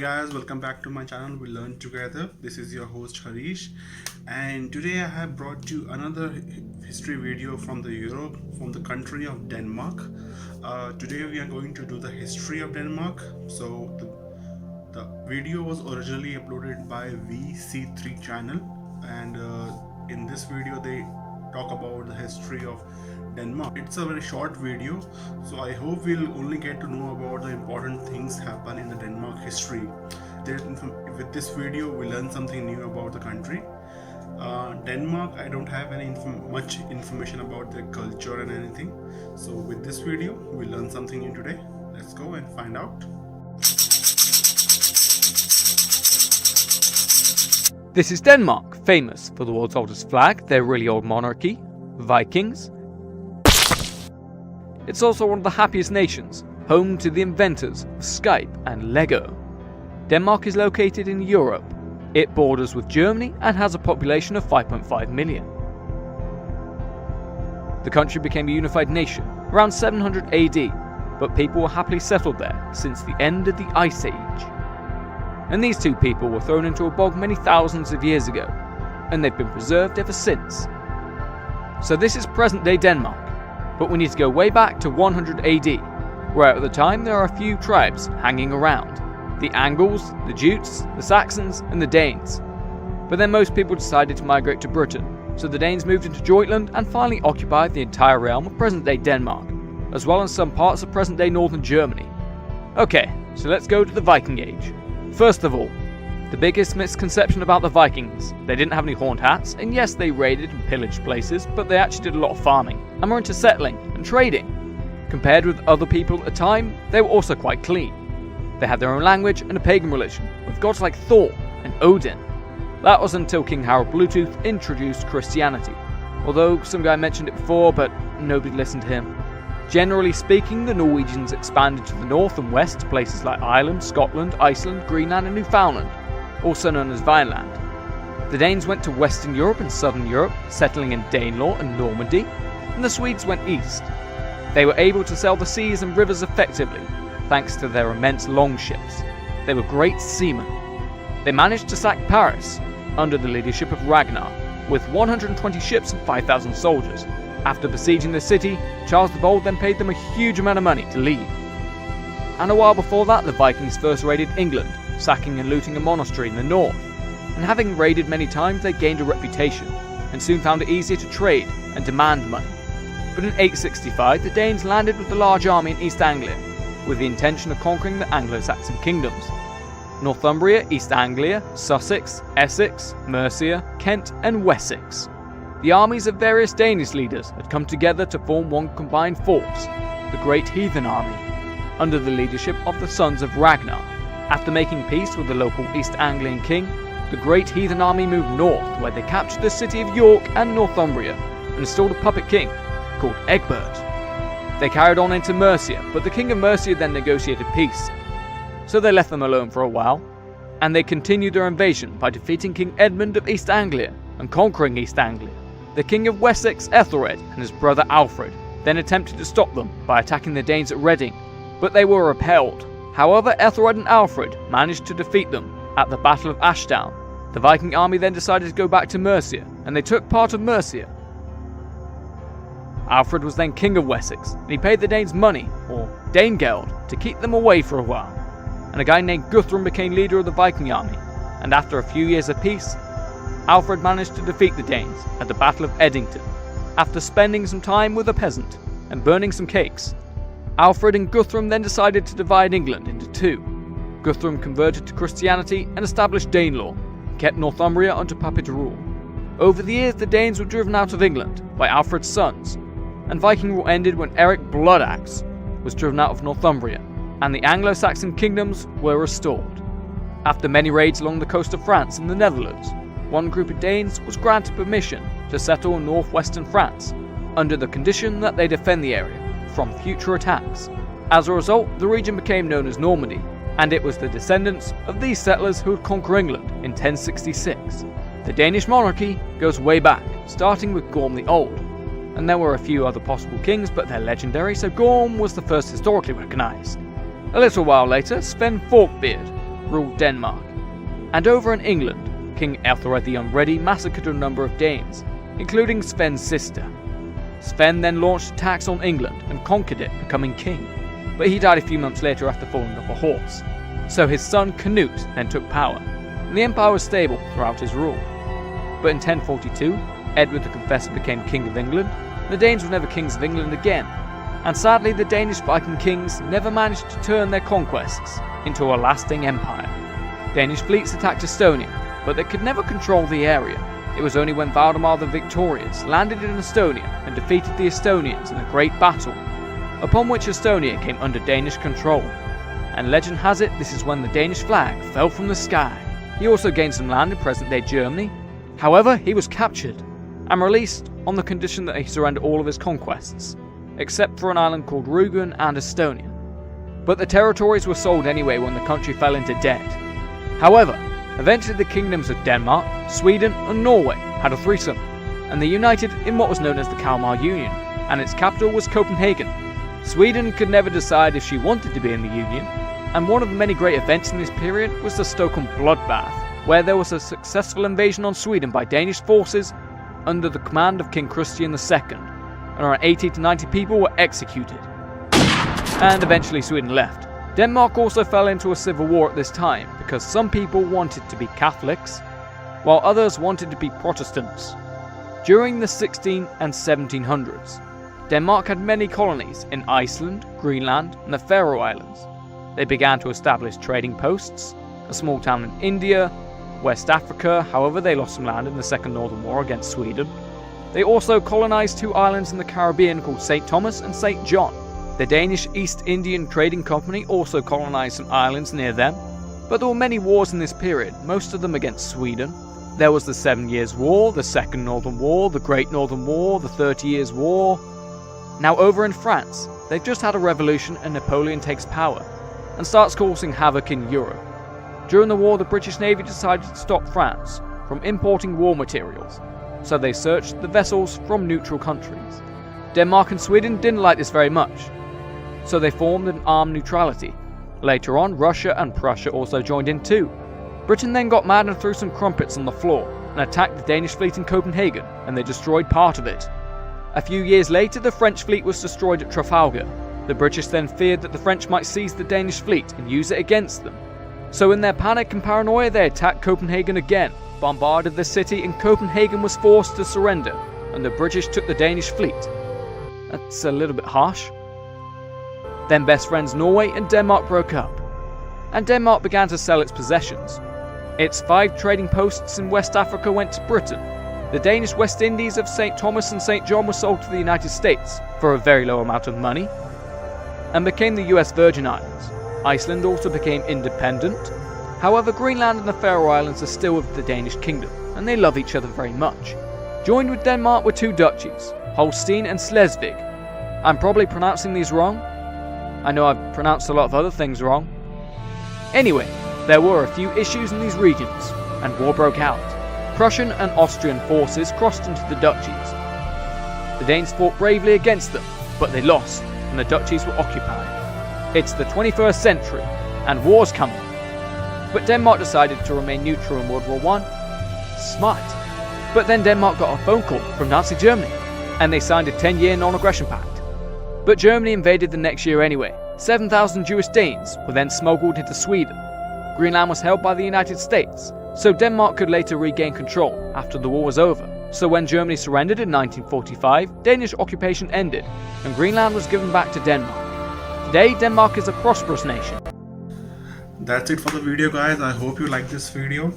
guys, welcome back to my channel. We learn together. This is your host Harish, and today I have brought you another history video from Europe, from the country of Denmark. Today we are going to do the history of Denmark. So the video was originally uploaded by VC3 channel, and in this video they talk about the history of Denmark. It's a very short video, so I hope we'll only get to know about the important things happen in the Denmark history. With this video we learn something new about the country. Denmark, I don't have any much information about their culture and anything, so with this video we learn something new today. Let's go and find out. This is Denmark, famous for the world's oldest flag, their really old monarchy, Vikings. It's also one of the happiest nations, home to the inventors of Skype and Lego. Denmark is located in Europe. It borders with Germany and has a population of 5.5 million. The country became a unified nation around 700 AD, but people were happily settled there since the end of the Ice Age. And these two people were thrown into a bog many thousands of years ago, and they've been preserved ever since. So this is present-day Denmark, but we need to go way back to 100 AD, where at the time there are a few tribes hanging around: the Angles, the Jutes, the Saxons, and the Danes. But then most people decided to migrate to Britain, so the Danes moved into Jutland and finally occupied the entire realm of present-day Denmark, as well as some parts of present-day northern Germany. Okay, so let's go to the Viking Age. First of all, the biggest misconception about the Vikings: they didn't have any horned hats, and yes, they raided and pillaged places, but they actually did a lot of farming and were into settling and trading. Compared with other people at the time, they were also quite clean. They had their own language and a pagan religion, with gods like Thor and Odin. That was until King Harald Bluetooth introduced Christianity, although some guy mentioned it before, but nobody listened to him. Generally speaking, the Norwegians expanded to the north and west to places like Ireland, Scotland, Iceland, Greenland and Newfoundland, also known as Vineland. The Danes went to Western Europe and Southern Europe, settling in Danelaw and Normandy, and the Swedes went east. They were able to sail the seas and rivers effectively, thanks to their immense longships. They were great seamen. They managed to sack Paris, under the leadership of Ragnar, with 120 ships and 5,000 soldiers. After besieging the city, Charles the Bold then paid them a huge amount of money to leave. And a while before that, the Vikings first raided England, sacking and looting a monastery in the north. And having raided many times, they gained a reputation, and soon found it easier to trade and demand money. But in 865, the Danes landed with a large army in East Anglia, with the intention of conquering the Anglo-Saxon kingdoms: Northumbria, East Anglia, Sussex, Essex, Mercia, Kent and Wessex. The armies of various Danish leaders had come together to form one combined force, the Great Heathen Army, under the leadership of the sons of Ragnar. After making peace with the local East Anglian king, the Great Heathen Army moved north, where they captured the city of York and Northumbria and installed a puppet king called Egbert. They carried on into Mercia, but the king of Mercia then negotiated peace, so they left them alone for a while, and they continued their invasion by defeating King Edmund of East Anglia and conquering East Anglia. The king of Wessex, Ethelred, and his brother Alfred then attempted to stop them by attacking the Danes at Reading, but they were repelled. However, Ethelred and Alfred managed to defeat them at the Battle of Ashdown. The Viking army then decided to go back to Mercia, and they took part of Mercia. Alfred was then king of Wessex, and he paid the Danes money, or Danegeld, to keep them away for a while. And a guy named Guthrum became leader of the Viking army, and after a few years of peace, Alfred managed to defeat the Danes at the Battle of Edington. After spending some time with a peasant and burning some cakes, Alfred and Guthrum then decided to divide England into two. Guthrum converted to Christianity and established Danelaw, and kept Northumbria under puppet rule. Over the years, the Danes were driven out of England by Alfred's sons, and Viking rule ended when Eric Bloodaxe was driven out of Northumbria, and the Anglo-Saxon kingdoms were restored. After many raids along the coast of France and the Netherlands, one group of Danes was granted permission to settle in northwestern France, under the condition that they defend the area from future attacks. As a result, the region became known as Normandy, and it was the descendants of these settlers who would conquer England in 1066. The Danish monarchy goes way back, starting with Gorm the Old, and there were a few other possible kings, but they're legendary, so Gorm was the first historically recognised. A little while later, Sven Forkbeard ruled Denmark. And over in England, King Ethelred the Unready massacred a number of Danes, including Sven's sister. Sven then launched attacks on England and conquered it, becoming king, but he died a few months later after falling off a horse. So his son Canute then took power, and the empire was stable throughout his rule. But in 1042, Edward the Confessor became King of England. The Danes were never kings of England again, and sadly the Danish Viking kings never managed to turn their conquests into a lasting empire. Danish fleets attacked Estonia, but they could never control the area. It was only when Valdemar the Victorious landed in Estonia and defeated the Estonians in a great battle, upon which Estonia came under Danish control. And legend has it this is when the Danish flag fell from the sky. He also gained some land in present-day Germany. However, he was captured and released on the condition that he surrender all of his conquests, except for an island called Rügen and Estonia. But the territories were sold anyway when the country fell into debt. However, eventually the kingdoms of Denmark, Sweden and Norway had a threesome, and they united in what was known as the Kalmar Union, and its capital was Copenhagen. Sweden could never decide if she wanted to be in the Union, and one of the many great events in this period was the Stockholm Bloodbath, where there was a successful invasion on Sweden by Danish forces under the command of King Christian II, and around 80 to 90 people were executed. And eventually Sweden left. Denmark also fell into a civil war at this time because some people wanted to be Catholics, while others wanted to be Protestants. During the 16 and 1700s, Denmark had many colonies in Iceland, Greenland and the Faroe Islands. They began to establish trading posts, a small town in India, West Africa. However, they lost some land in the Second Northern War against Sweden. They also colonized two islands in the Caribbean called St. Thomas and St. John. The Danish East Indian Trading Company also colonized some islands near them. But there were many wars in this period, most of them against Sweden. There was the 7 Years' War, the Second Northern War, the Great Northern War, the 30 Years' War. Now over in France, they've just had a revolution and Napoleon takes power and starts causing havoc in Europe. During the war, the British Navy decided to stop France from importing war materials, so they searched the vessels from neutral countries. Denmark and Sweden didn't like this very much, so they formed an armed neutrality. Later on, Russia and Prussia also joined in too. Britain then got mad and threw some crumpets on the floor and attacked the Danish fleet in Copenhagen, and they destroyed part of it. A few years later, the French fleet was destroyed at Trafalgar. The British then feared that the French might seize the Danish fleet and use it against them. So in their panic and paranoia, they attacked Copenhagen again, bombarded the city, and Copenhagen was forced to surrender, and the British took the Danish fleet. That's a little bit harsh. Then best friends Norway and Denmark broke up, and Denmark began to sell its possessions. Its 5 trading posts in West Africa went to Britain. The Danish West Indies of St. Thomas and St. John were sold to the United States for a very low amount of money, and became the US Virgin Islands. Iceland also became independent. However, Greenland and the Faroe Islands are still with the Danish kingdom, and they love each other very much. Joined with Denmark were 2 duchies, Holstein and Schleswig. I'm probably pronouncing these wrong. I know I've pronounced a lot of other things wrong. Anyway, there were a few issues in these regions, and war broke out. Prussian and Austrian forces crossed into the duchies. The Danes fought bravely against them, but they lost, and the duchies were occupied. It's the 21st century, and war's coming. But Denmark decided to remain neutral in World War I. Smart. But then Denmark got a phone call from Nazi Germany, and they signed a 10-year non-aggression pact. But Germany invaded the next year anyway. 7,000 Jewish Danes were then smuggled into Sweden. Greenland was held by the United States, so Denmark could later regain control after the war was over. So when Germany surrendered in 1945, Danish occupation ended, and Greenland was given back to Denmark. Today, Denmark is a prosperous nation. That's it for the video, guys. I hope you liked this video.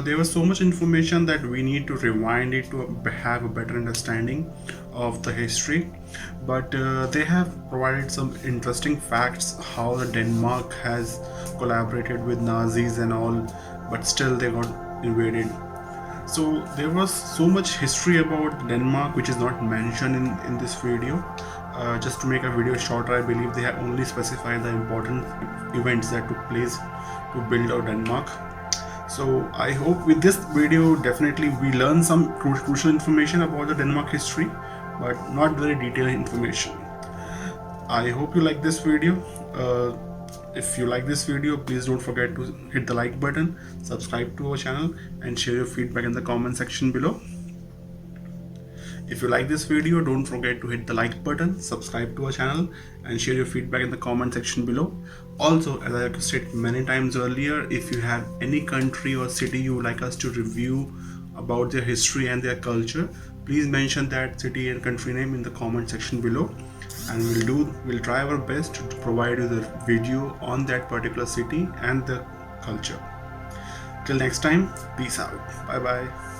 There was so much information that we need to rewind it to have a better understanding of the history, but they have provided some interesting facts how the Denmark has collaborated with Nazis and all, but still they got invaded. So there was so much history about Denmark which is not mentioned in this video. Just to make a video shorter, I believe they have only specified the important events that took place to build out Denmark. So I hope with this video definitely we learn some crucial information about the Denmark history, but not very detailed information. I hope you like this video. If you like this video, please don't forget to hit the like button, subscribe to our channel, and share your feedback in the comment section below. If you like this video, don't forget to hit the like button, subscribe to our channel, and share your feedback in the comment section below. Also, as I have said many times earlier, if you have any country or city you would like us to review about their history and their culture, please mention that city and country name in the comment section below, and we'll try our best to provide you the video on that particular city and the culture. Till next time, peace out. Bye bye.